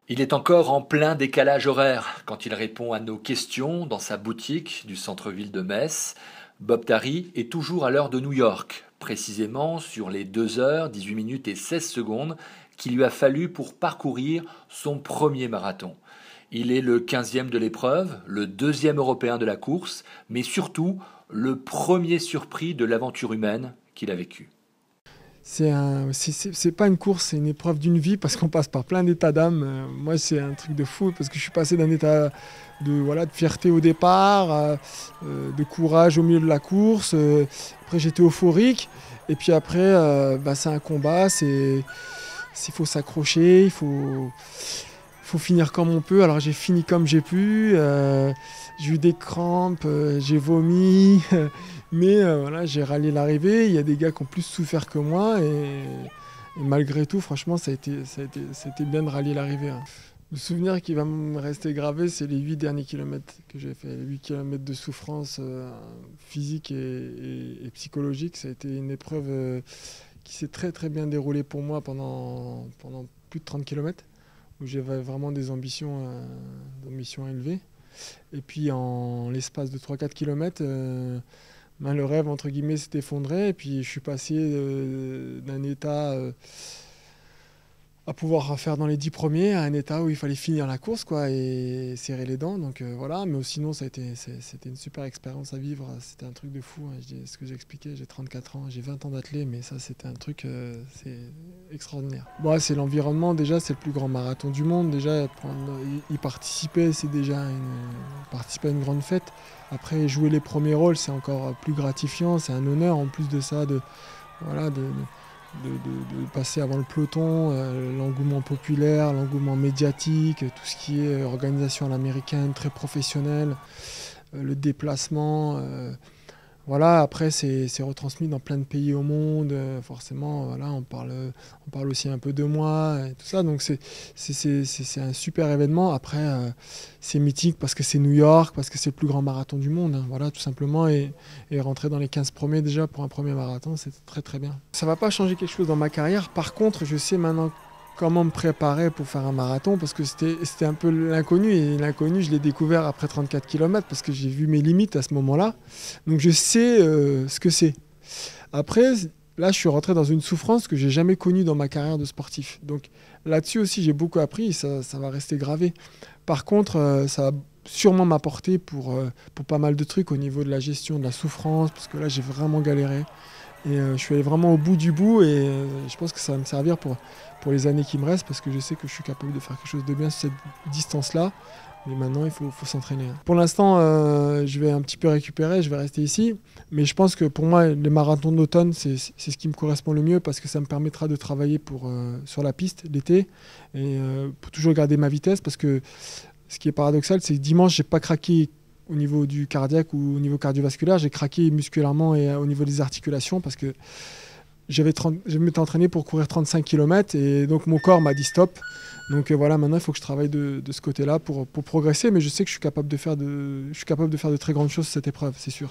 Il est encore en plein décalage horaire quand il répond à nos questions dans sa boutique du centre-ville de Metz. Bob Tari est toujours à l'heure de New York, précisément sur les 2 heures, 18 minutes et 16 secondes qu'il lui a fallu pour parcourir son premier marathon. Il est le 15e de l'épreuve, le 2e européen de la course, mais surtout le premier surpris de l'aventure humaine qu'il a vécue. C'est pas une course, c'est une épreuve d'une vie parce qu'on passe par plein d'états d'âme. Moi, c'est un truc de fou parce que je suis passé d'un état de fierté au départ, de courage au milieu de la course. Après, j'étais euphorique. Et puis après, c'est un combat, il faut s'accrocher, il faut finir comme on peut. Alors, j'ai fini comme j'ai pu. J'ai eu des crampes, j'ai vomi. Mais voilà, j'ai rallié l'arrivée. Il y a des gars qui ont plus souffert que moi. Et malgré tout, franchement, ça a été bien de rallier l'arrivée. Hein. Le souvenir qui va me rester gravé, c'est les 8 derniers kilomètres que j'ai fait. Les 8 kilomètres de souffrance physique et psychologique. Ça a été une épreuve qui s'est très très bien déroulée pour moi pendant plus de 30 kilomètres, où j'avais vraiment des ambitions élevées. Et puis en l'espace de 3-4 kilomètres, le rêve entre guillemets s'est effondré. Et puis je suis passé d'un état à pouvoir faire dans les 10 premiers à un état où il fallait finir la course quoi, et serrer les dents. Donc voilà, mais sinon c'était une super expérience à vivre. C'était un truc de fou. Hein. Ce que j'ai expliqué, j'ai 34 ans, j'ai 20 ans d'athlète, mais ça c'était un truc c'est extraordinaire. Bon, c'est l'environnement déjà, c'est le plus grand marathon du monde. Déjà, y participer, c'est déjà participer à une grande fête. Après, jouer les premiers rôles, c'est encore plus gratifiant, c'est un honneur en plus de ça, de passer avant le peloton, l'engouement populaire, l'engouement médiatique, tout ce qui est organisation à l'américaine, très professionnelle, le déplacement. Voilà, après c'est retransmis dans plein de pays au monde, forcément, voilà, on parle aussi un peu de moi et tout ça, donc c'est un super événement. Après, c'est mythique parce que c'est New York, parce que c'est le plus grand marathon du monde, hein, voilà, tout simplement, et rentrer dans les 15 premiers déjà pour un premier marathon, c'est très très bien. Ça va pas changer quelque chose dans ma carrière, par contre, je sais maintenant comment me préparer pour faire un marathon parce que c'était un peu l'inconnu, et l'inconnu je l'ai découvert après 34 km parce que j'ai vu mes limites à ce moment-là, donc je sais ce que c'est. Après là je suis rentré dans une souffrance que j'ai jamais connue dans ma carrière de sportif, donc là-dessus aussi j'ai beaucoup appris, ça va rester gravé. Par contre ça va sûrement m'apporter pour pas mal de trucs au niveau de la gestion de la souffrance, parce que là j'ai vraiment galéré. Et je suis allé vraiment au bout du bout, et je pense que ça va me servir pour les années qui me restent, parce que je sais que je suis capable de faire quelque chose de bien sur cette distance-là. Mais maintenant, il faut s'entraîner. Pour l'instant, je vais un petit peu récupérer, je vais rester ici. Mais je pense que pour moi, les marathons d'automne, c'est ce qui me correspond le mieux, parce que ça me permettra de travailler sur la piste l'été, et pour toujours garder ma vitesse. Parce que ce qui est paradoxal, c'est que dimanche, je n'ai pas craqué au niveau du cardiaque ou au niveau cardiovasculaire, j'ai craqué musculairement et au niveau des articulations parce que je m'étais entraîné pour courir 35 km et donc mon corps m'a dit stop. Donc voilà, maintenant il faut que je travaille de ce côté-là pour progresser, mais je sais que je suis capable de faire de très grandes choses sur cette épreuve, c'est sûr.